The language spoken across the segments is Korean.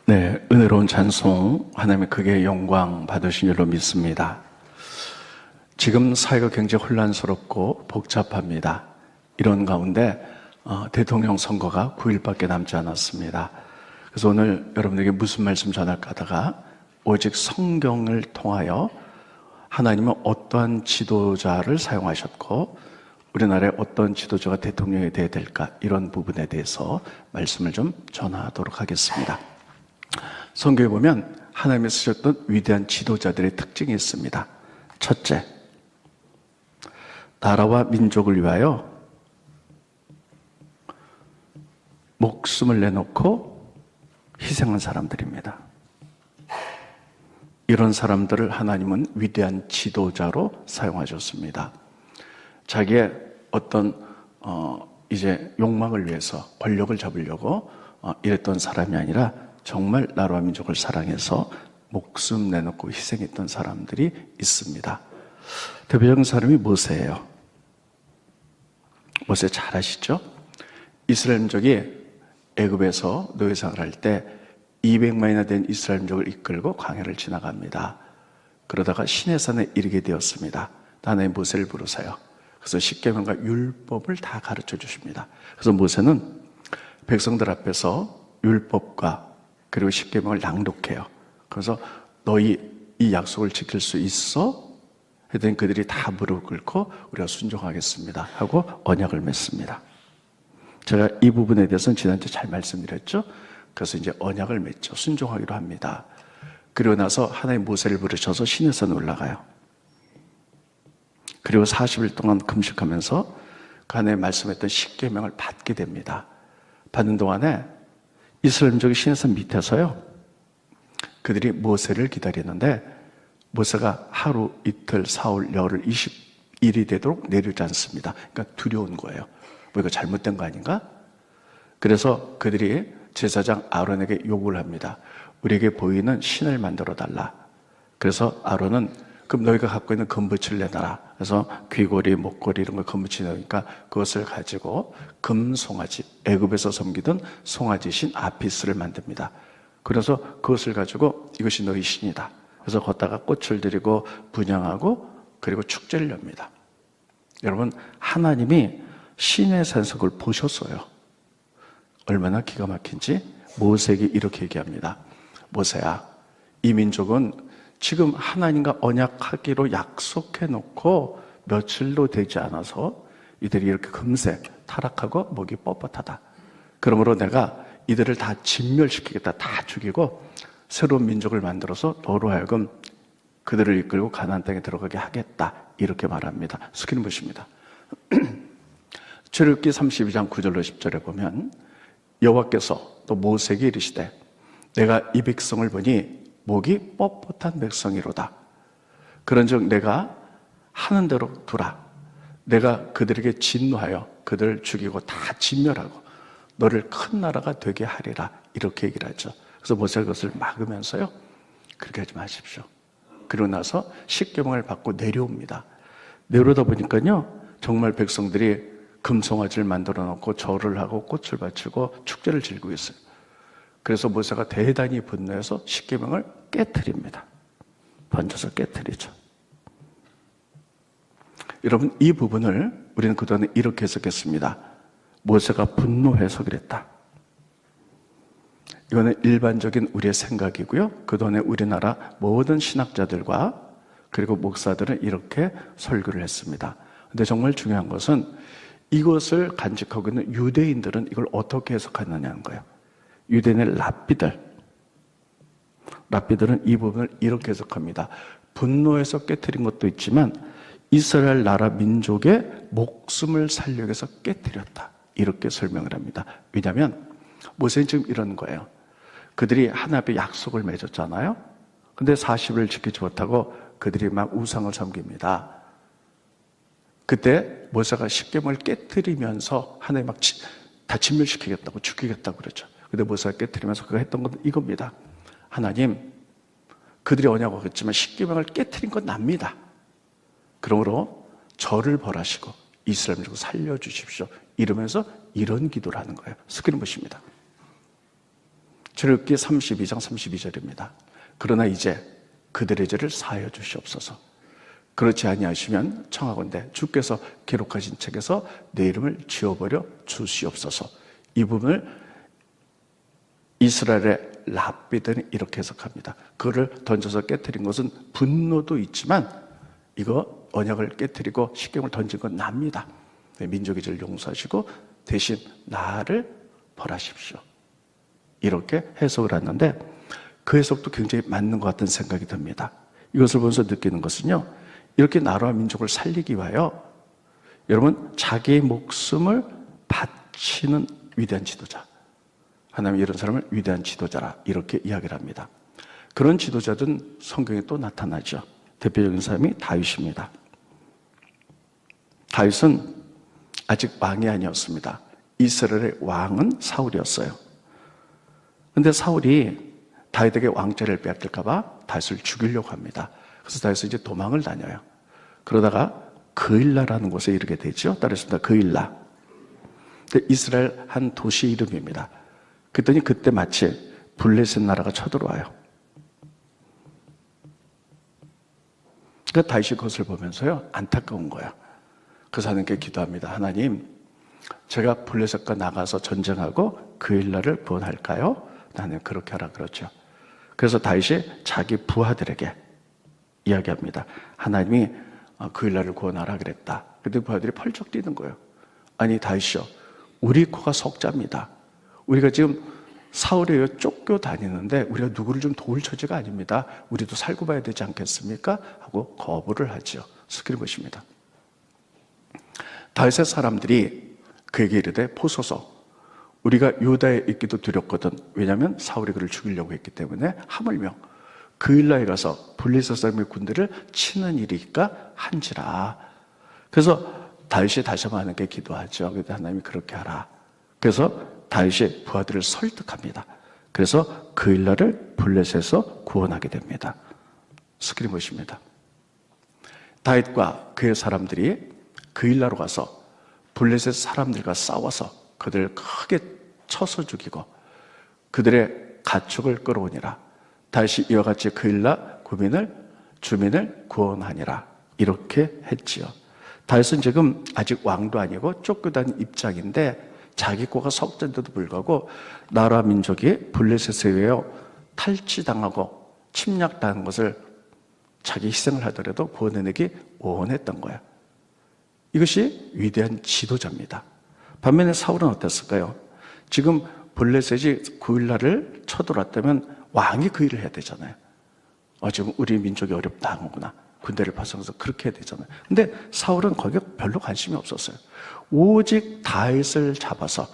네, 은혜로운 찬송, 하나님의 크게 영광 받으신 줄로 믿습니다. 지금 사회가 굉장히 혼란스럽고 복잡합니다. 이런 가운데 대통령 선거가 9일밖에 남지 않았습니다. 그래서 오늘 여러분에게 무슨 말씀 전할까 하다가 오직 성경을 통하여 하나님은 어떠한 지도자를 사용하셨고 우리나라에 어떤 지도자가 대통령이 되어야 될까, 이런 부분에 대해서 말씀을 좀 전하도록 하겠습니다. 성경에 보면 하나님이 쓰셨던 위대한 지도자들의 특징이 있습니다. 첫째, 나라와 민족을 위하여 목숨을 내놓고 희생한 사람들입니다. 이런 사람들을 하나님은 위대한 지도자로 사용하셨습니다. 자기의 어떤 이제 욕망을 위해서 권력을 잡으려고 이랬던 사람이 아니라 정말 나라와 민족을 사랑해서 목숨 내놓고 희생했던 사람들이 있습니다. 대표적인 사람이 모세예요. 모세 잘 아시죠? 이스라엘 민족이 애굽에서 노예생활을 할 때 200만이나 된 이스라엘 민족을 이끌고 광야를 지나갑니다. 그러다가 시내산에 이르게 되었습니다. 하나님 모세를 부르세요. 그래서 십계명과 율법을 다 가르쳐 주십니다. 그래서 모세는 백성들 앞에서 율법과 그리고 십계명을 낭독해요. 그래서 너희 이 약속을 지킬 수 있어? 했더니 그들이 다 무릎 꿇고 우리가 순종하겠습니다 하고 언약을 맺습니다. 제가 이 부분에 대해서는 지난주에 잘 말씀드렸죠. 그래서 이제 언약을 맺죠. 순종하기로 합니다. 그리고 나서 하나님 모세를 부르셔서 시내산 올라가요. 그리고 40일 동안 금식하면서 그 안에 말씀했던 십계명을 받게 됩니다. 받는 동안에 이스라엘 민족이 시내산 밑에서요, 그들이 모세를 기다리는데 모세가 하루, 이틀, 사흘, 열흘, 20일이 되도록 내려오지 않습니다. 그러니까 두려운 거예요. 뭐 이거 잘못된 거 아닌가? 그래서 그들이 제사장 아론에게 요구를 합니다. 우리에게 보이는 신을 만들어 달라. 그래서 아론은 그럼 너희가 갖고 있는 금붙이를 내놔라. 그래서 귀걸이, 목걸이 이런 걸 금붙이 넣으니까 그것을 가지고 금송아지, 애굽에서 섬기던 송아지신 아피스를 만듭니다. 그래서 그것을 가지고 이것이 너희 신이다. 그래서 걷다가 꽃을 드리고 분향하고 그리고 축제를 엽니다. 여러분, 하나님이 시내산에서 그걸 보셨어요. 얼마나 기가 막힌지 모세에게 이렇게 얘기합니다. 모세야, 이 민족은 지금 하나님과 언약하기로 약속해 놓고 며칠도 되지 않아서 이들이 이렇게 금세 타락하고 목이 뻣뻣하다. 그러므로 내가 이들을 다 진멸시키겠다. 다 죽이고 새로운 민족을 만들어서 너로 하여금 그들을 이끌고 가나안 땅에 들어가게 하겠다. 이렇게 말합니다. 스크린 보십니다. 출애굽기 32장 9절로 10절에 보면 여호와께서 또 모세에게 이르시되 내가 이 백성을 보니 목이 뻣뻣한 백성이로다. 그런즉 내가 하는 대로 두라. 내가 그들에게 진노하여 그들을 죽이고 다 진멸하고 너를 큰 나라가 되게 하리라. 이렇게 얘기를 하죠. 그래서 모세가 그것을 막으면서요, 그렇게 하지 마십시오. 그러고 나서 십계명을 받고 내려옵니다. 내려오다 보니까요, 정말 백성들이 금송아지를 만들어 놓고 절을 하고 꽃을 바치고 축제를 즐기고 있어요. 그래서 모세가 대단히 분노해서 십계명을 깨트립니다. 번져서 깨트리죠. 여러분, 이 부분을 우리는 그동안에 이렇게 해석했습니다. 모세가 분노해서 그랬다. 이거는 일반적인 우리의 생각이고요. 그동안에 우리나라 모든 신학자들과 그리고 목사들은 이렇게 설교를 했습니다. 근데 정말 중요한 것은 이것을 간직하고 있는 유대인들은 이걸 어떻게 해석하느냐는 거예요. 유대인의 랍비들은 이 부분을 이렇게 해석합니다. 분노해서 깨트린 것도 있지만 이스라엘 나라 민족의 목숨을 살리기 위해서 깨트렸다. 이렇게 설명을 합니다. 왜냐하면 모세는 지금 이런 거예요. 그들이 하나님 앞에 약속을 맺었잖아요. 근데 40일 지키지 못하고 그들이 막 우상을 섬깁니다. 그때 모세가 십계명을 깨트리면서 하나님 막 다 진멸시키겠다고 죽이겠다고 그랬죠. 근데 모세가 깨트리면서 그가 했던 건 이겁니다. 하나님, 그들이 언약을 어겼지만 십계명을 깨트린 건 납니다. 그러므로 저를 벌하시고 이스라엘 민족을 살려주십시오. 이러면서 이런 기도를 하는 거예요. 스크린 보십니다. 출애굽기 32장 32절입니다. 그러나 이제 그들의 죄를 사하여 주시옵소서. 그렇지 아니하시면 청하건대 주께서 기록하신 책에서 내 이름을 지워버려 주시옵소서. 이 부분을 이스라엘의 랍비들은 이렇게 해석합니다. 그를 던져서 깨뜨린 것은 분노도 있지만 이거 언약을 깨뜨리고 십계명을 던진 건 납니다. 민족의 죄를 용서하시고 대신 나를 벌하십시오. 이렇게 해석을 하는데 그 해석도 굉장히 맞는 것 같은 생각이 듭니다. 이것을 보면서 느끼는 것은요, 이렇게 나라와 민족을 살리기 위하여 여러분 자기의 목숨을 바치는 위대한 지도자, 하나님이 이런 사람을 위대한 지도자라 이렇게 이야기를 합니다. 그런 지도자들은 성경에 또 나타나죠. 대표적인 사람이 다윗입니다. 다윗은 아직 왕이 아니었습니다. 이스라엘의 왕은 사울이었어요. 그런데 사울이 다윗에게 왕자를 빼앗길까 봐 다윗을 죽이려고 합니다. 그래서 다윗은 이제 도망을 다녀요. 그러다가 그일라라는 곳에 이르게 되죠. 따르겠습니다. 그일라. 이스라엘 한 도시 이름입니다. 그랬더니 그때 마치 블레셋 나라가 쳐들어와요. 그러니까 다윗이 그것을 보면서요, 안타까운 거야. 그래서 하나님께 기도합니다. 하나님, 제가 블레셋과 나가서 전쟁하고 그일라를 구원할까요? 나는 그렇게 하라 그러죠. 그래서 다윗이 자기 부하들에게 이야기합니다. 하나님이 그일라를 구원하라 그랬다. 그때 부하들이 펄쩍 뛰는 거예요. 아니 다윗이요, 우리 코가 석자입니다. 우리가 지금 사울에 의해 쫓겨 다니는데 우리가 누구를 좀 도울 처지가 아닙니다. 우리도 살고 봐야 되지 않겠습니까? 하고 거부를 하죠. 스크린 보십니다. 다윗의 사람들이 그에게 이르되 보소서, 우리가 유다에 있기도 두렵거든. 왜냐하면 사울이 그를 죽이려고 했기 때문에. 하물며 그일라에 가서 블레셋 사람의 군대를 치는 일이니까 한지라. 그래서 다윗이 다시 한번 하나님께 기도하죠. 그래서 하나님이 그렇게 하라. 그래서 다윗이 부하들을 설득합니다. 그래서 그일라를 블레셋에서 구원하게 됩니다. 스크린 보십니다. 다윗과 그의 사람들이 그일라로 가서 블레셋 사람들과 싸워서 그들을 크게 쳐서 죽이고 그들의 가축을 끌어오니라. 다윗이 이와 같이 그일라 주민을 구원하니라. 이렇게 했지요. 다윗은 지금 아직 왕도 아니고 쫓겨다닌 입장인데 자기 코가 석자인데도 불구하고 나라 민족이 블레셋에 의해 탈취당하고 침략당한 것을 자기 희생을 하더라도 구원해내기 원했던 거야. 이것이 위대한 지도자입니다. 반면에 사울은 어땠을까요? 지금 블레셋이 그일라를 쳐들어왔다면 왕이 그 일을 해야 되잖아요. 지금 우리 민족이 어렵다 하는구나. 군대를 파송해서 그렇게 해야 되잖아요. 근데 사울은 거기에 별로 관심이 없었어요. 오직 다윗을 잡아서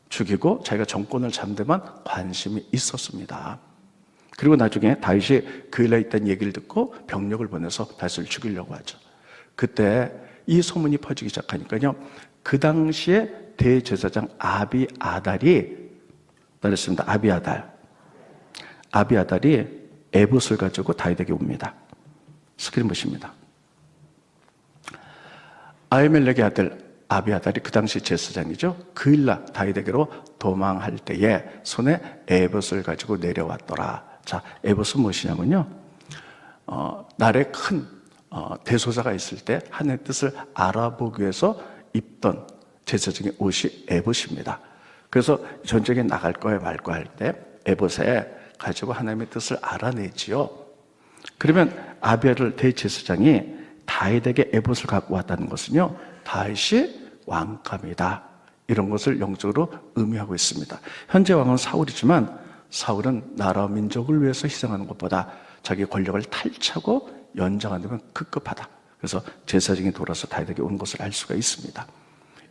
죽이고 자기가 정권을 잡는 데만 관심이 있었습니다. 그리고 나중에 다윗이 그일라에 있다는 얘기를 듣고 병력을 보내서 다윗을 죽이려고 하죠. 그때 이 소문이 퍼지기 시작하니까요, 그 당시에 대제사장 아비아달이 그랬습니다. 아비아달이 에봇을 가지고 다윗에게 옵니다. 스크린 보십니다. 아히멜렉의 아들 아비아달이 그 당시 제사장이죠. 그일라 다윗에게로 도망할 때에 손에 에봇을 가지고 내려왔더라. 자, 에봇은 무엇이냐면요, 날에 큰 대소사가 있을 때 하나님의 뜻을 알아보기 위해서 입던 제사장의 옷이 에봇입니다. 그래서 전쟁에 나갈 거야 말 거야 할 때 에봇에 가지고 하나님의 뜻을 알아내지요. 그러면 아비아달 대제사장이 다윗에게 에봇을 갖고 왔다는 것은요, 다윗이 왕감이다, 이런 것을 영적으로 의미하고 있습니다. 현재 왕은 사울이지만 사울은 나라와 민족을 위해서 희생하는 것보다 자기 권력을 탈취하고 연장하는 건 급급하다. 그래서 제사장이 돌아서 다윗에게 온 것을 알 수가 있습니다.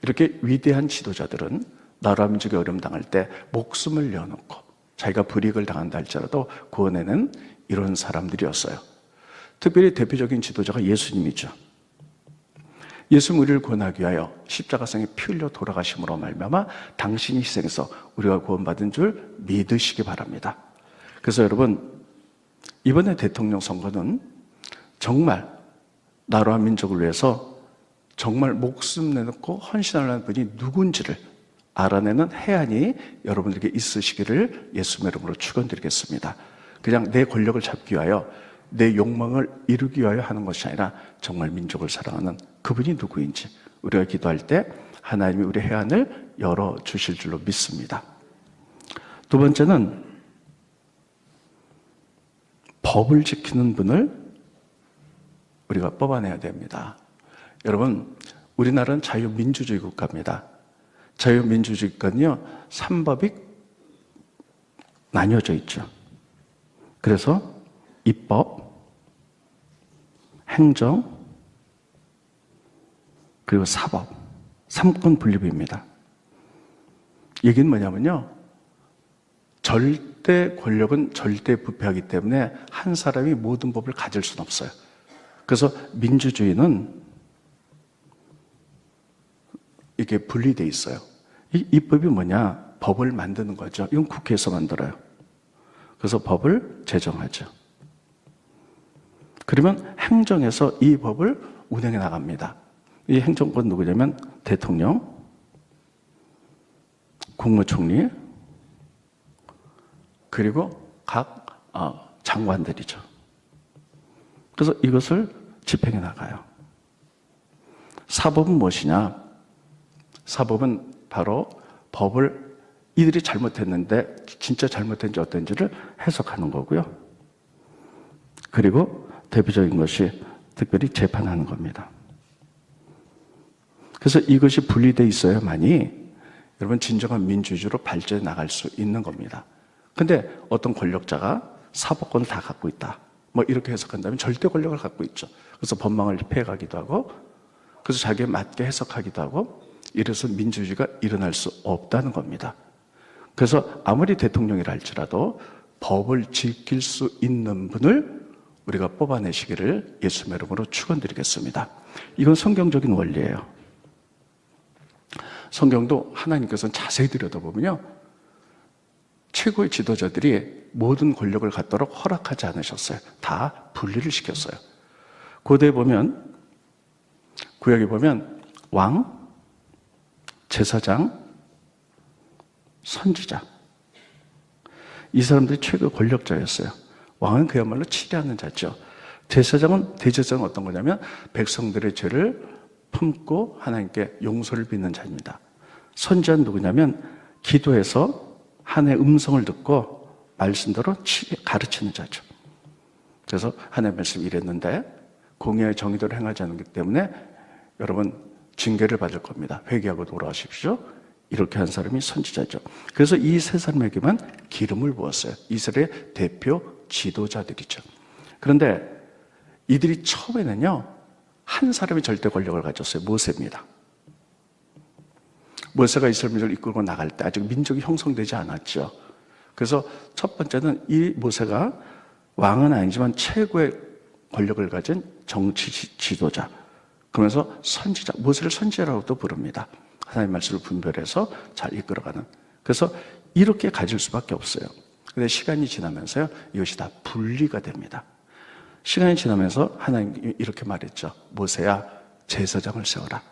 이렇게 위대한 지도자들은 나라 민족이 어려움 당할 때 목숨을 내어놓고 자기가 불이익을 당한다 할지라도 구원에는 이런 사람들이었어요. 특별히 대표적인 지도자가 예수님이죠. 예수님 우리를 구원하기 위하여 십자가상에 피 흘려 돌아가심으로 말미암아 당신이 희생해서 우리가 구원받은 줄 믿으시기 바랍니다. 그래서 여러분, 이번에 대통령 선거는 정말 나라와 민족을 위해서 정말 목숨 내놓고 헌신하는 분이 누군지를 알아내는 해안이 여러분들에게 있으시기를 예수님의 이름으로 축원드리겠습니다. 그냥 내 권력을 잡기 위하여, 내 욕망을 이루기 위하여 하는 것이 아니라 정말 민족을 사랑하는 그분이 누구인지 우리가 기도할 때 하나님이 우리 해안을 열어주실 줄로 믿습니다. 두 번째는 법을 지키는 분을 우리가 뽑아내야 됩니다. 여러분, 우리나라는 자유민주주의 국가입니다. 자유민주주의 국가는요, 3법이 나뉘어져 있죠. 그래서 입법, 행정, 그리고 사법, 3권 분립입니다. 얘기는 뭐냐면요, 절대 권력은 절대 부패하기 때문에 한 사람이 모든 법을 가질 수는 없어요. 그래서 민주주의는 이게 분리되어 있어요. 이 입법이 뭐냐? 법을 만드는 거죠. 이건 국회에서 만들어요. 그래서 법을 제정하죠. 그러면 행정에서 이 법을 운행해 나갑니다. 이 행정권 누구냐면 대통령, 국무총리, 그리고 각 장관들이죠. 그래서 이것을 집행해 나가요. 사법은 무엇이냐? 사법은 바로 법을 이들이 잘못했는데 진짜 잘못된지 어떤지를 해석하는 거고요. 그리고 대표적인 것이 특별히 재판하는 겁니다. 그래서 이것이 분리되어 있어야만이 여러분 진정한 민주주의로 발전해 나갈 수 있는 겁니다. 근데 어떤 권력자가 사법권을 다 갖고 있다, 뭐 이렇게 해석한다면 절대 권력을 갖고 있죠. 그래서 법망을 피해가기도 하고, 그래서 자기에 맞게 해석하기도 하고, 이래서 민주주의가 일어날 수 없다는 겁니다. 그래서 아무리 대통령이라 할지라도 법을 지킬 수 있는 분을 우리가 뽑아내시기를 예수님의 이름으로 축원드리겠습니다. 이건 성경적인 원리예요. 성경도 하나님께서는 자세히 들여다보면요, 최고의 지도자들이 모든 권력을 갖도록 허락하지 않으셨어요. 다 분리를 시켰어요. 고대에 보면, 구약에 보면 왕, 제사장, 선지자, 이 사람들이 최고 권력자였어요. 왕은 그야말로 치리하는 자죠. 대제사장은 어떤 거냐면 백성들의 죄를 품고 하나님께 용서를 빚는 자입니다. 선지자는 누구냐면 기도해서 하나님의 음성을 듣고 말씀대로 가르치는 자죠. 그래서 하나님의 말씀이 이랬는데 공의와 정의대로 행하지 않기 때문에 여러분 징계를 받을 겁니다. 회개하고 돌아오십시오. 이렇게 한 사람이 선지자죠. 그래서 이 세 사람에게만 기름을 부었어요. 이스라엘의 대표 지도자들이죠. 그런데 이들이 처음에는요, 한 사람이 절대 권력을 가졌어요. 모세입니다. 모세가 이스라엘 민족을 이끌고 나갈 때 아직 민족이 형성되지 않았죠. 그래서 첫 번째는 이 모세가 왕은 아니지만 최고의 권력을 가진 정치 지도자, 그러면서 선지자, 모세를 선지자라고도 부릅니다. 하나님의 말씀을 분별해서 잘 이끌어가는. 그래서 이렇게 가질 수밖에 없어요. 근데 시간이 지나면서요, 이것이 다 분리가 됩니다. 시간이 지나면서 하나님이 이렇게 말했죠. 모세야, 제사장을 세워라.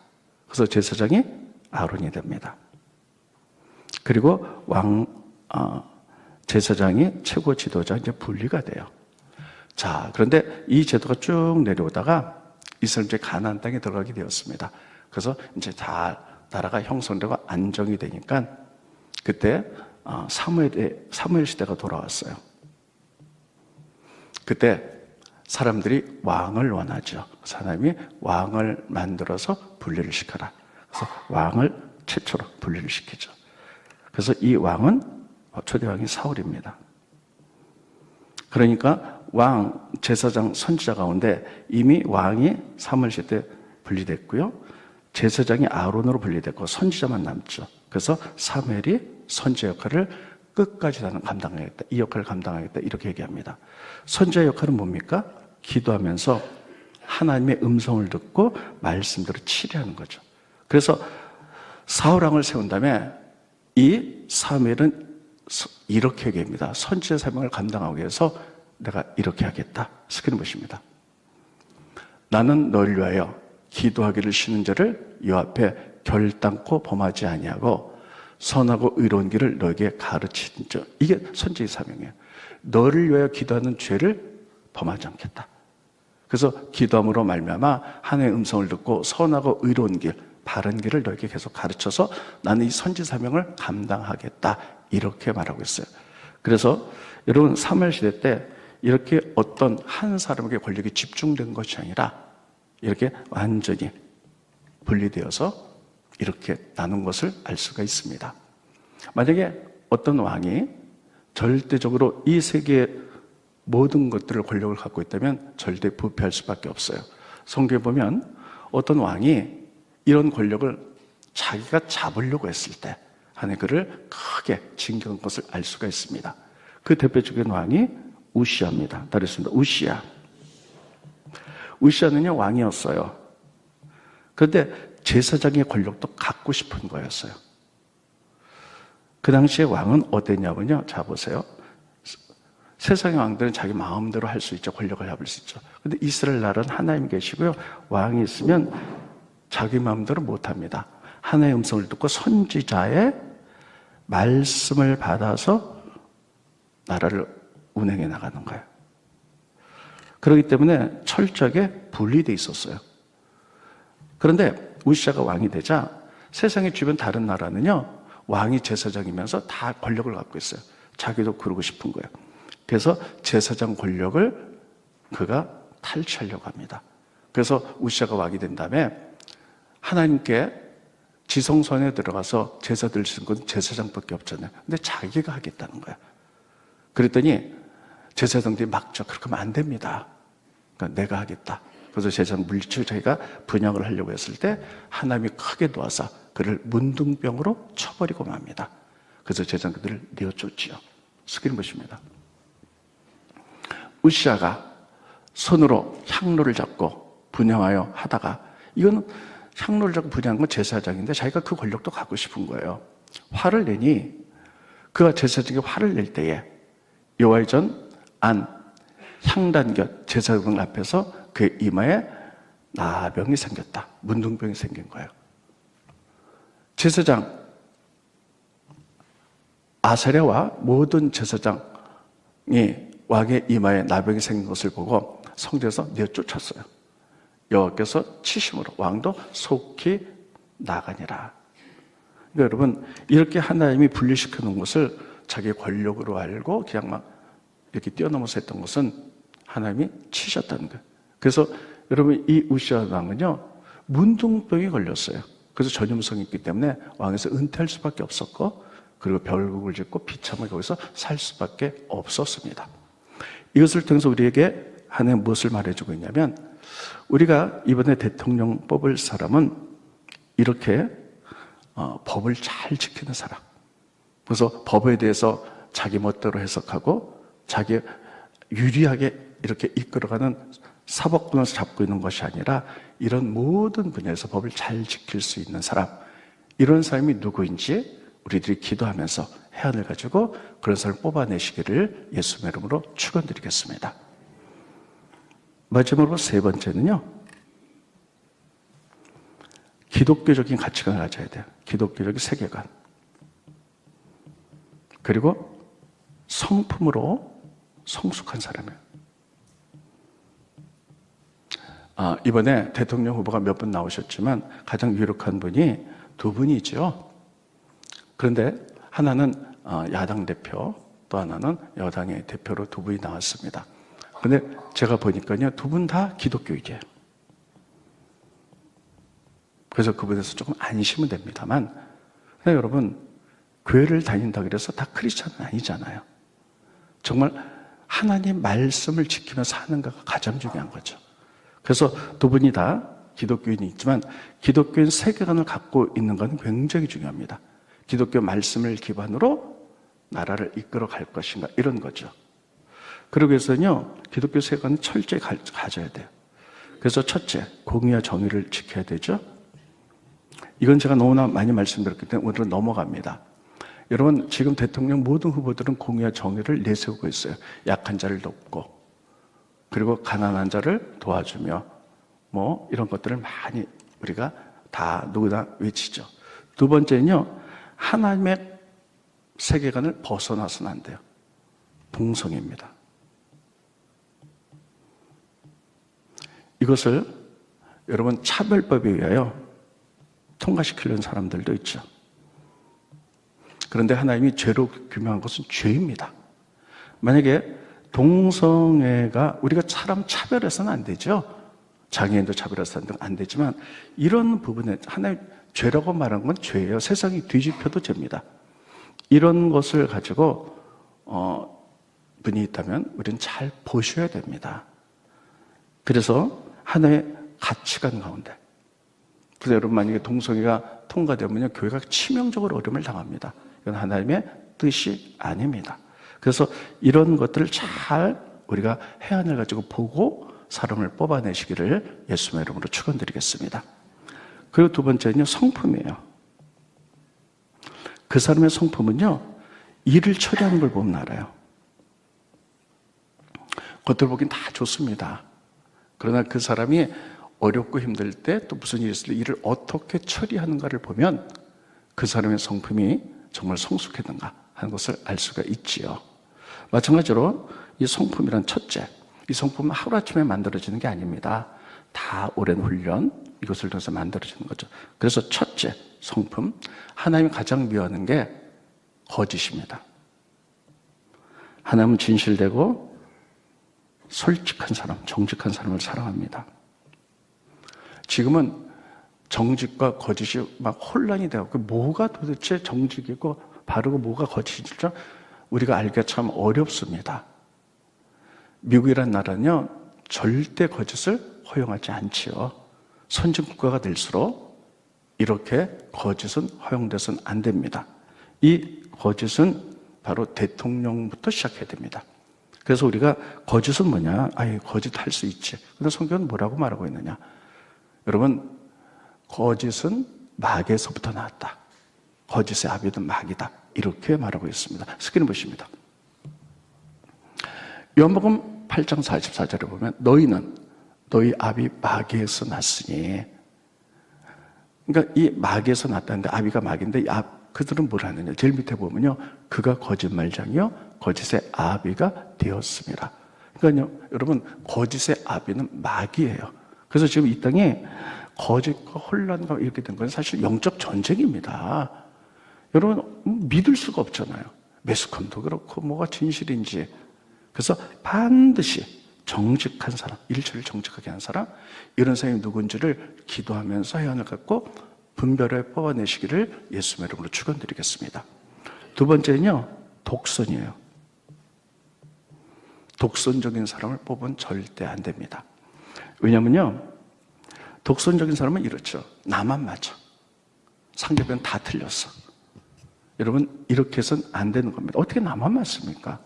그래서 제사장이 아론이 됩니다. 그리고 제사장이 최고 지도자, 이제 분리가 돼요. 자, 그런데 이 제도가 쭉 내려오다가 이스라엘이 가나안 땅에 들어가게 되었습니다. 그래서 이제 다 나라가 형성되고 안정이 되니까 그때 사무엘 시대가 돌아왔어요. 그때 사람들이 왕을 원하죠. 하나님이 왕을 만들어서 분리를 시켜라. 그래서 왕을 최초로 분리를 시키죠. 그래서 이 왕은 초대왕이 사울입니다. 그러니까 왕, 제사장, 선지자 가운데 이미 왕이 사무엘 시대 때 분리됐고요, 제사장이 아론으로 분리됐고 선지자만 남죠. 그래서 사무엘이 선지자 역할을 끝까지 나는 감당하겠다, 이 역할을 감당하겠다, 이렇게 얘기합니다. 선지자 역할은 뭡니까? 기도하면서 하나님의 음성을 듣고 말씀대로 치리하는 거죠. 그래서 사울왕을 세운 다음에 이 사무엘은 이렇게 얘기합니다. 선지자 사명을 감당하기 위해서 내가 이렇게 하겠다, 시키는 것입니다. 나는 너를 위하여 기도하기를 쉬는 자를 여 앞에 결단코 범하지 아니하고 선하고 의로운 길을 너에게 가르치는 자. 이게 선지의 사명이에요. 너를 위하여 기도하는 죄를 범하지 않겠다. 그래서 기도함으로 말미암아 하나님의 음성을 듣고 선하고 의로운 길, 바른 길을 너에게 계속 가르쳐서 나는 이 선지 사명을 감당하겠다. 이렇게 말하고 있어요. 그래서 여러분 사무엘 시대 때 이렇게 어떤 한 사람에게 권력이 집중된 것이 아니라 이렇게 완전히 분리되어서 이렇게 나눈 것을 알 수가 있습니다. 만약에 어떤 왕이 절대적으로 이 세계의 모든 것들을 권력을 갖고 있다면 절대 부패할 수밖에 없어요. 성경에 보면 어떤 왕이 이런 권력을 자기가 잡으려고 했을 때 하나님 그를 크게 징계한 것을 알 수가 있습니다. 그 대표적인 왕이 우시아입니다. 따르겠습니다. 우시아는요 왕이었어요. 그런데 제사장의 권력도 갖고 싶은 거였어요. 그 당시에 왕은 어땠냐면요. 자 보세요. 세상의 왕들은 자기 마음대로 할 수 있죠. 권력을 잡을 수 있죠. 근데 이스라엘 나라는 하나님 계시고요. 왕이 있으면 자기 마음대로 못합니다. 하나님의 음성을 듣고 선지자의 말씀을 받아서 나라를 운행해 나가는 거예요. 그렇기 때문에 철저하게 분리되어 있었어요. 그런데 우시아가 왕이 되자 세상의 주변 다른 나라는요. 왕이 제사장이면서 다 권력을 갖고 있어요. 자기도 그러고 싶은 거예요. 그래서 제사장 권력을 그가 탈취하려고 합니다. 그래서 우시아가 왕이 된 다음에 하나님께 지성소에 들어가서 제사 드릴 수 있는 건 제사장밖에 없잖아요. 근데 자기가 하겠다는 거야. 그랬더니 제사장들이 막죠. 그렇게 하면 안 됩니다. 그러니까 내가 하겠다. 그래서 제사장 물리치고 자기가 분양을 하려고 했을 때 하나님이 크게 도와서 그를 문둥병으로 쳐버리고 맙니다. 그래서 제사장들을 내어쫓지요. 스크린 보십니다. 우시아가 손으로 향로를 잡고 분향하여 하다가 이건 향로를 잡고 분향한 건 제사장인데 자기가 그 권력도 갖고 싶은 거예요. 화를 내니 그가 제사장에게 화를 낼 때에 여호와의 전 안 향단곁 제사장 앞에서 그의 이마에 나병이 생겼다. 문둥병이 생긴 거예요. 제사장 아사랴와 모든 제사장이 왕의 이마에 나병이 생긴 것을 보고 성전에서 내쫓았어요. 여호와께서 치심으로 왕도 속히 나가니라. 그러니까 여러분 이렇게 하나님이 분리시켜 놓은 것을 자기 권력으로 알고 그냥 막 이렇게 뛰어넘어서 했던 것은 하나님이 치셨다는 거예요. 그래서 여러분 이 우시아 왕은요 문둥병이 걸렸어요. 그래서 전염성이 있기 때문에 왕에서 은퇴할 수밖에 없었고 그리고 별국을 짓고 비참하게 거기서 살 수밖에 없었습니다. 이것을 통해서 우리에게 하나님 무엇을 말해주고 있냐면 우리가 이번에 대통령 뽑을 사람은 이렇게 법을 잘 지키는 사람. 그래서 법에 대해서 자기 멋대로 해석하고 자기 유리하게 이렇게 이끌어가는 사법권을 잡고 있는 것이 아니라 이런 모든 분야에서 법을 잘 지킬 수 있는 사람. 이런 사람이 누구인지 우리들이 기도하면서 해안을 가지고 그런 사람을 뽑아내시기를 예수님의 이름으로 축원드리겠습니다. 마지막으로 세 번째는요. 기독교적인 가치관을 가져야 돼요. 기독교적인 세계관. 그리고 성품으로 성숙한 사람이에요. 이번에 대통령 후보가 몇 분 나오셨지만 가장 유력한 분이 두 분이죠. 그런데 하나는 야당 대표, 또 하나는 여당의 대표로 두 분이 나왔습니다. 그런데 제가 보니까요, 두 분 다 기독교이에요. 그래서 그분에서 조금 안심은 됩니다만, 근데 여러분, 교회를 다닌다 그래서 다 크리스찬은 아니잖아요. 정말 하나님 말씀을 지키면서 하는가가 가장 중요한 거죠. 그래서 두 분이 다 기독교인이 있지만 기독교인 세계관을 갖고 있는 건 굉장히 중요합니다. 기독교 말씀을 기반으로 나라를 이끌어 갈 것인가 이런 거죠. 그러기 위해서는요, 기독교 세계관은 철저히 가져야 돼요. 그래서 첫째, 공의와 정의를 지켜야 되죠. 이건 제가 너무나 많이 말씀드렸기 때문에 오늘은 넘어갑니다. 여러분, 지금 대통령 모든 후보들은 공의와 정의를 내세우고 있어요. 약한 자를 돕고, 그리고 가난한 자를 도와주며, 뭐 이런 것들을 많이 우리가 다 누구나 외치죠. 두 번째는요, 하나님의 세계관을 벗어나서는 안 돼요. 동성애입니다. 이것을 여러분 차별법에 의하여 통과시키려는 사람들도 있죠. 그런데 하나님이 죄로 규명한 것은 죄입니다. 만약에 동성애가, 우리가 사람 차별해서는 안 되죠. 장애인도 차별해서는 안 되지만 이런 부분에 하나님 죄라고 말한 건 죄예요. 세상이 뒤집혀도 죄입니다. 이런 것을 가지고 분이 있다면 우리는 잘 보셔야 됩니다. 그래서 하나의 가치관 가운데, 그래서 여러분 만약에 동성애가 통과되면요, 교회가 치명적으로 어려움을 당합니다. 이건 하나님의 뜻이 아닙니다. 그래서 이런 것들을 잘 우리가 해안을 가지고 보고 사람을 뽑아내시기를 예수님의 이름으로 축원드리겠습니다. 그리고 두 번째는요, 성품이에요. 그 사람의 성품은요, 일을 처리하는 걸 보면 알아요. 겉으로 보기엔 다 좋습니다. 그러나 그 사람이 어렵고 힘들 때, 또 무슨 일이 있을 때 일을 어떻게 처리하는가를 보면 그 사람의 성품이 정말 성숙했는가 하는 것을 알 수가 있지요. 마찬가지로 이 성품이란 첫째, 이 성품은 하루아침에 만들어지는 게 아닙니다. 다 오랜 훈련, 이것을 통해서 만들어지는 거죠. 그래서 첫째, 성품, 하나님이 가장 미워하는 게 거짓입니다. 하나님은 진실되고 솔직한 사람, 정직한 사람을 사랑합니다. 지금은 정직과 거짓이 막 혼란이 되고, 뭐가 도대체 정직이고 바르고 뭐가 거짓인지 우리가 알기가 참 어렵습니다. 미국이란 나라는요, 절대 거짓을 허용하지 않지요. 선진국가가 될수록 이렇게 거짓은 허용돼서는 안 됩니다. 이 거짓은 바로 대통령부터 시작해야 됩니다. 그래서 우리가 거짓은 뭐냐? 거짓할 수 있지. 근데 성경은 뭐라고 말하고 있느냐? 여러분, 거짓은 마귀에서부터 나왔다. 거짓의 아비는 마귀다. 이렇게 말하고 있습니다. 스크린 보십니다. 요한복음 8장 44절에 보면 너희는 너희 아비 마귀에서 났으니, 그러니까 이 마귀에서 났다는데 아비가 마귀인데 그들은 뭘 하느냐? 제일 밑에 보면요, 그가 거짓말장이요 거짓의 아비가 되었습니다. 그러니까요, 여러분, 거짓의 아비는 마귀예요. 그래서 지금 이 땅에 거짓과 혼란과 이렇게 된 건 사실 영적 전쟁입니다. 여러분, 믿을 수가 없잖아요. 매스컴도 그렇고 뭐가 진실인지. 그래서 반드시 정직한 사람, 일처리를 정직하게 하는 사람, 이런 사람이 누군지를 기도하면서 해안을 갖고 분별해 뽑아내시기를 예수님의 이름으로 축원드리겠습니다. 두 번째는요, 독선이에요. 독선적인 사람을 뽑으면 절대 안 됩니다. 왜냐면요, 독선적인 사람은 이렇죠. 나만 맞아. 상대편 다 틀렸어. 여러분, 이렇게 해서는 안 되는 겁니다. 어떻게 나만 맞습니까?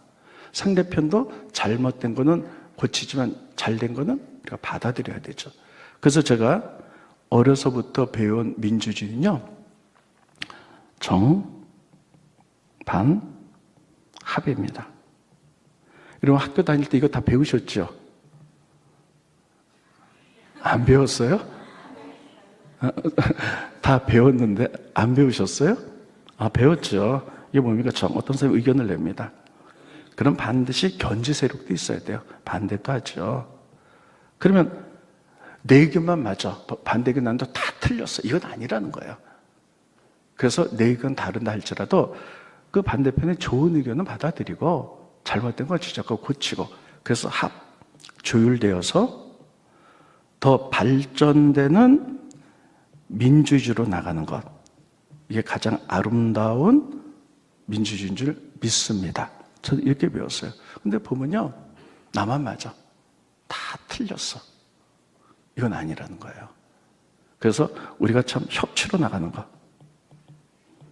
상대편도 잘못된 거는 고치지만 잘된 거는 우리가 받아들여야 되죠. 그래서 제가 어려서부터 배운 민주주의는요, 정, 반, 합입니다. 여러분, 학교 다닐 때 이거 다 배우셨죠? 안 배웠어요? 다 배웠는데 안 배우셨어요? 배웠죠. 이게 뭡니까? 정. 어떤 사람이 의견을 냅니다. 그럼 반드시 견지 세력도 있어야 돼요. 반대도 하죠. 그러면 내 의견만 맞아. 반대 의견 난도 다 틀렸어. 이건 아니라는 거예요. 그래서 내 의견 다른다 할지라도 그 반대편의 좋은 의견은 받아들이고 잘못된 건 지적하고 고치고, 그래서 조율되어서 더 발전되는 민주주의로 나가는 것, 이게 가장 아름다운 민주주의인 줄 믿습니다. 저도 이렇게 배웠어요. 근데 보면요, 나만 맞아. 다 틀렸어. 이건 아니라는 거예요. 그래서 우리가 참 협치로 나가는 것.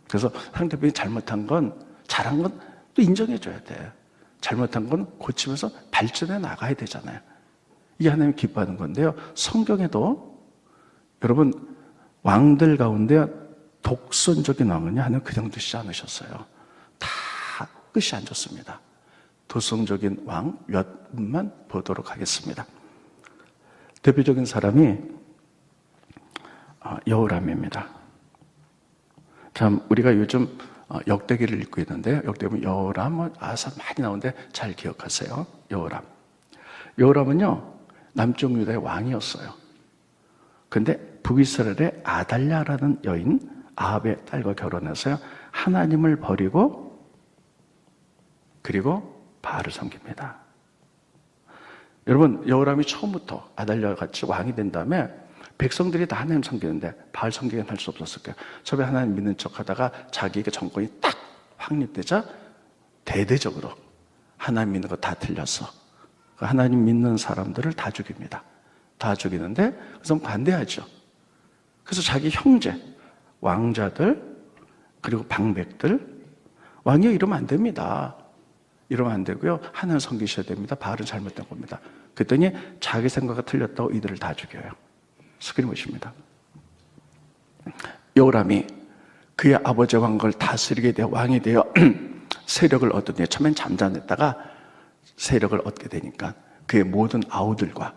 그래서 상대편이 잘못한 건, 잘한 건 또 인정해줘야 돼. 잘못한 건 고치면서 발전해 나가야 되잖아요. 이게 하나님 기뻐하는 건데요. 성경에도 여러분, 왕들 가운데 독선적인 왕은요, 하나님 그냥 두시지 않으셨어요. 다 끝이 안 좋습니다. 도성적인 왕 몇 분만 보도록 하겠습니다. 대표적인 사람이 여호람입니다. 참 우리가 요즘 역대기를 읽고 있는데요. 역대 보면 여호람, 아사 많이 나오는데 잘 기억하세요. 여호람. 여호람은요, 남쪽 유다의 왕이었어요. 근데 북이스라엘의 아달랴라는 여인 아합의 딸과 결혼해서요, 하나님을 버리고 그리고 바알을 섬깁니다. 여러분, 여호람이 처음부터 아달랴와 같이 왕이 된 다음에 백성들이 다 하나님 섬기는데 바알 섬기기는 할 수 없었을 거예요. 처음에 하나님 믿는 척하다가 자기에게 정권이 딱 확립되자 대대적으로 하나님 믿는 거 다 틀렸어. 하나님 믿는 사람들을 다 죽입니다. 다 죽이는데 그래서 반대하죠. 그래서 자기 형제, 왕자들, 그리고 방백들, 왕이요 이러면 안 됩니다. 이러면 안 되고요. 하나님 섬기셔야 됩니다. 바알은 잘못된 겁니다. 그랬더니 자기 생각이 틀렸다고 이들을 다 죽여요. 스크린 보십니다. 여호람이 그의 아버지 왕국을 다스리게 되어 왕이 되어 세력을 얻더니 처음엔 잠잠했다가 세력을 얻게 되니까 그의 모든 아우들과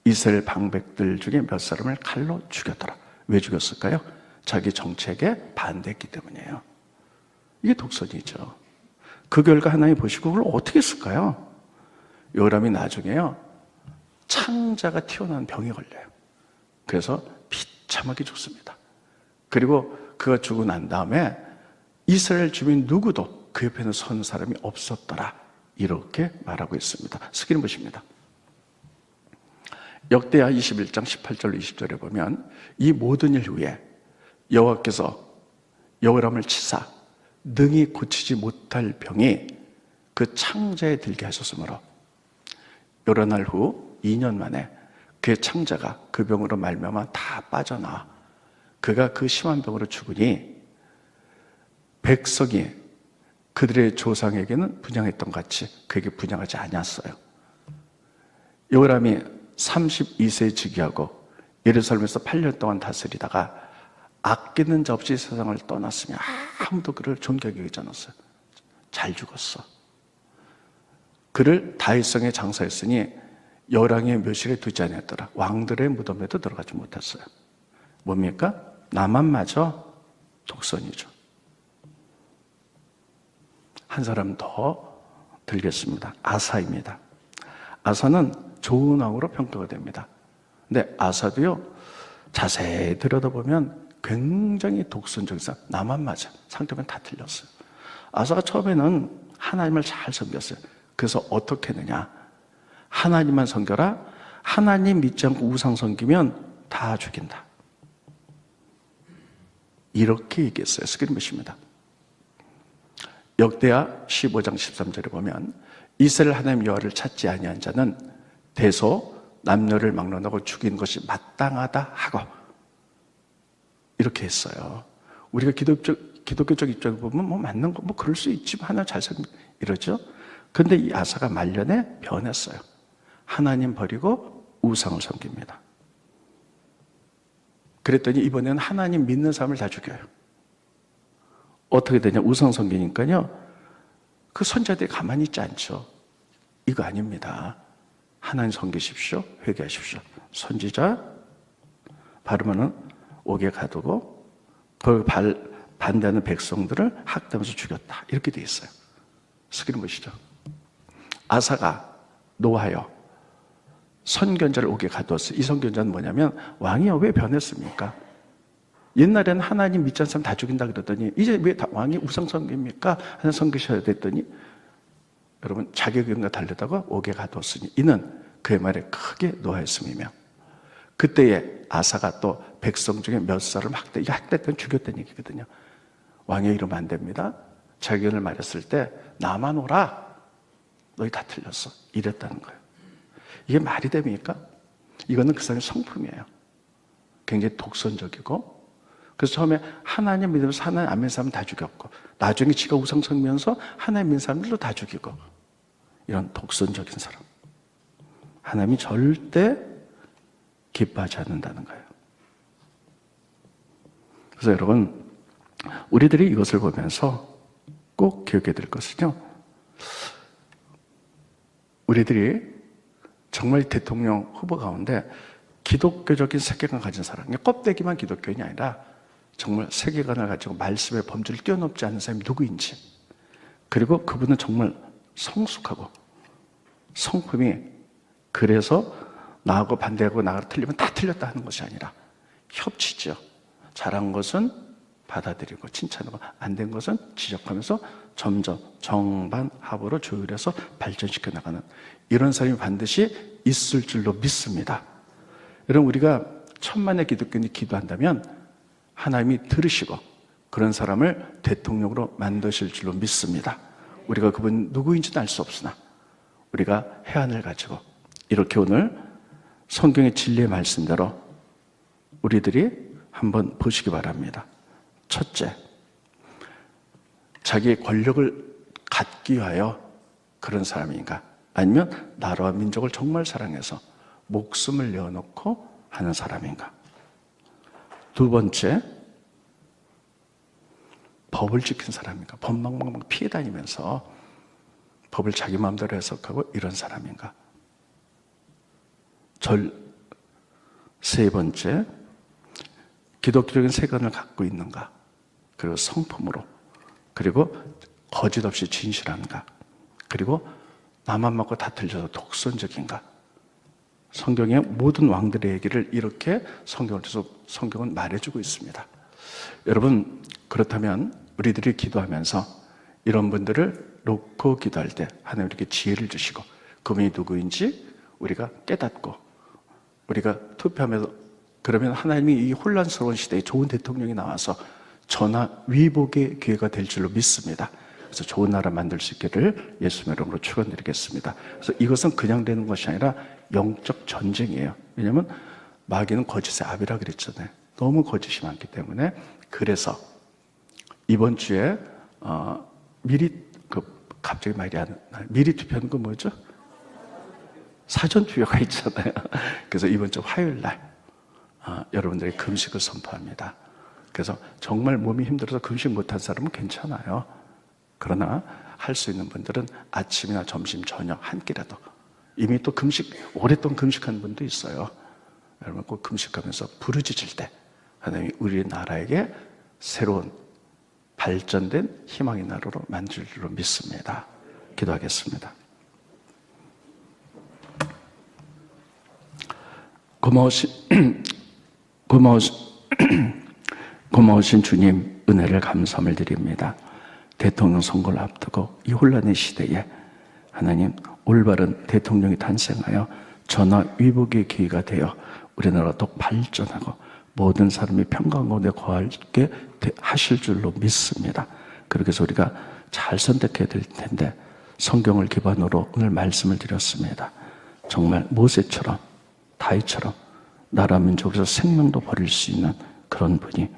이스라엘 방백들 중에 몇 사람을 칼로 죽였더라. 왜 죽였을까요? 자기 정책에 반대했기 때문이에요. 이게 독선이죠. 그 결과 하나님 보시고 그걸 어떻게 했을까요? 여호람이 나중에요, 창자가 튀어나온 병에 걸려요. 그래서 비참하게 죽습니다. 그리고 그가 죽고 난 다음에 이스라엘 주민 누구도 그 옆에는 선 사람이 없었더라. 이렇게 말하고 있습니다. 스크린 보십니다. 역대하 21장 18절 20절에 보면 이 모든 일 후에 여호와께서 여호람을 치사 능히 고치지 못할 병이 그 창자에 들게 하셨으므로 여러 날 후 2년 만에 그의 창자가 그 병으로 말미암아 다 빠져나 그가 그 심한 병으로 죽으니 백성이 그들의 조상에게는 분향했던 것 같이 그에게 분향하지 않았어요. 여호람이 32세에 즉위하고 예루살렘에서 8년 동안 다스리다가 아끼는 자 없이 세상을 떠났으며 아무도 그를 존경하지 않았어요. 잘 죽었어. 그를 다윗성에 장사했으니 여호랑의 묘실에 두지 아니했더라. 왕들의 무덤에도 들어가지 못했어요. 뭡니까? 나만마저 독선이죠. 한 사람 더 들겠습니다. 아사입니다. 아사는 좋은 왕으로 평가가 됩니다. 근데 아사도요, 자세히 들여다보면 굉장히 독선적인 사람, 나만 맞아. 상대방은 다 틀렸어요. 아사가 처음에는 하나님을 잘 섬겼어요. 그래서 어떻게 했느냐? 하나님만 섬겨라. 하나님 믿지 않고 우상 섬기면 다 죽인다. 이렇게 얘기했어요. 스크린 보십니다. 역대하 15장 13절에 보면 이스라엘 하나님 여호와를 찾지 아니한 자는 대소 남녀를 막론하고 죽이는 것이 마땅하다 하고 이렇게 했어요. 우리가 기독교적 입장에 보면 뭐 맞는 거 뭐 그럴 수 있지만 하나 잘 섬 이러죠. 그런데 이 아사가 말년에 변했어요. 하나님 버리고 우상을 섬깁니다. 그랬더니 이번에는 하나님 믿는 사람을 다 죽여요. 어떻게 되냐? 우상 섬기니까요, 그 선자들이 가만히 있지 않죠. 이거 아닙니다. 하나님 섬기십시오. 회개하십시오. 선지자 바르면은 옥에 가두고 그 반대하는 백성들을 학대하면서 죽였다. 이렇게 돼 있어요. 스크린 보시죠. 아사가 노하여 선견자를 옥에 가두었어요. 이 선견자는 뭐냐면 왕이요 왜 변했습니까? 옛날에는 하나님 믿지 않는 사람 다 죽인다 그러더니 이제 왜 왕이 우상 섬깁니까? 하나님 섬기셔야 됐더니 여러분 자기 의견과 다르다고 옥에 가두었으니 이는 그의 말에 크게 노하였음이며 그때에 아사가 또 백성 중에 몇 사람을 학대했더니 죽였다는 얘기거든요. 왕의 이러면 안 됩니다. 자기 의견을 말했을 때 나만 오라. 너희 다 틀렸어. 이랬다는 거예요. 이게 말이 됩니까? 이거는 그 사람의 성품이에요. 굉장히 독선적이고 그래서 처음에 하나님 믿으면서 하나님 안 믿는 사람 다 죽였고 나중에 지가 우상 섬기면서 하나님 믿는 사람들도 다 죽이고 이런 독선적인 사람 하나님이 절대 기뻐하지 않는다는 거예요. 그래서 여러분 우리들이 이것을 보면서 꼭 기억해야 될 것은요, 우리들이 정말 대통령 후보 가운데 기독교적인 세계관 가진 사람, 껍데기만 기독교인이 아니라 정말 세계관을 가지고 말씀의 범주를 뛰어넘지 않는 사람이 누구인지, 그리고 그분은 정말 성숙하고 성품이, 그래서 나하고 반대하고 나하고 틀리면 다 틀렸다 하는 것이 아니라 협치죠. 잘한 것은 받아들이고 칭찬하고 안 된 것은 지적하면서 점점 정반합으로 조율해서 발전시켜 나가는 이런 사람이 반드시 있을 줄로 믿습니다. 여러분, 우리가 천만의 기독교인이 기도한다면 하나님이 들으시고 그런 사람을 대통령으로 만드실 줄로 믿습니다. 우리가 그분 누구인지는 알 수 없으나 우리가 해안을 가지고 이렇게 오늘 성경의 진리의 말씀대로 우리들이 한번 보시기 바랍니다. 첫째, 자기의 권력을 갖기 위하여 그런 사람인가? 아니면 나라와 민족을 정말 사랑해서 목숨을 내어놓고 하는 사람인가? 두 번째, 법을 지킨 사람인가? 법망망 피해 다니면서 법을 자기 마음대로 해석하고 이런 사람인가? 세 번째, 기독교적인 세관을 갖고 있는가? 그리고 성품으로, 그리고 거짓 없이 진실한가? 그리고 나만 맞고 다 틀려서 독선적인가? 성경의 모든 왕들의 얘기를 이렇게 성경을 통해서 성경은 말해주고 있습니다. 여러분, 그렇다면 우리들이 기도하면서 이런 분들을 놓고 기도할 때 하나님 우리에게 지혜를 주시고 그분이 누구인지 우리가 깨닫고 우리가 투표하면서, 그러면 하나님이 이 혼란스러운 시대에 좋은 대통령이 나와서 전하 위복의 기회가 될 줄로 믿습니다. 그래서 좋은 나라 만들 수 있기를 예수님의 이름으로 축원드리겠습니다. 그래서 이것은 그냥 되는 것이 아니라 영적 전쟁이에요. 왜냐하면 마귀는 거짓의 아비라 그랬잖아요. 너무 거짓이 많기 때문에. 그래서 이번 주에 미리 갑자기 말이 안 나요. 미리 투표하는 거 뭐죠? 사전 투표가 있잖아요. 그래서 이번 주 화요일 날 여러분들이 금식을 선포합니다. 그래서 정말 몸이 힘들어서 금식 못한 사람은 괜찮아요. 그러나 할 수 있는 분들은 아침이나 점심, 저녁 한 끼라도, 이미 또 오랫동안 금식하는 분도 있어요. 여러분 꼭 금식하면서 부르짖을 때 하나님이 우리 나라에게 새로운 발전된 희망의 나라로 만들 줄로 믿습니다. 기도하겠습니다. 고마우신 주님, 은혜를 감사함을 드립니다. 대통령 선거를 앞두고 이 혼란의 시대에 하나님 올바른 대통령이 탄생하여 전화 위복의 기회가 되어 우리나라가 더 발전하고 모든 사람이 평강 가운데 거하게 하실 줄로 믿습니다. 그렇게 해서 우리가 잘 선택해야 될 텐데 성경을 기반으로 오늘 말씀을 드렸습니다. 정말 모세처럼 다윗처럼 나라 민족에서 생명도 버릴 수 있는 그런 분이,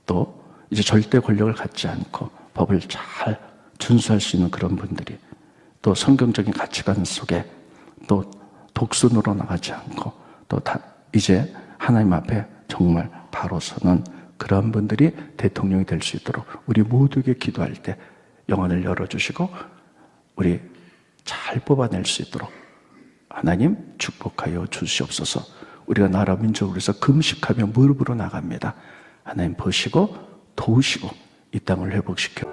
또 이제 절대 권력을 갖지 않고 법을 잘 준수할 수 있는 그런 분들이, 또 성경적인 가치관 속에 또 독순으로 나가지 않고 또 이제 하나님 앞에 정말 바로 서는 그런 분들이 대통령이 될 수 있도록 우리 모두에게 기도할 때 영안을 열어주시고 우리 잘 뽑아낼 수 있도록 하나님 축복하여 주시옵소서. 우리가 나라 민족으로 해서 금식하며 무릎으로 나갑니다. 하나님 보시고 도우시고 이 땅을 회복시켜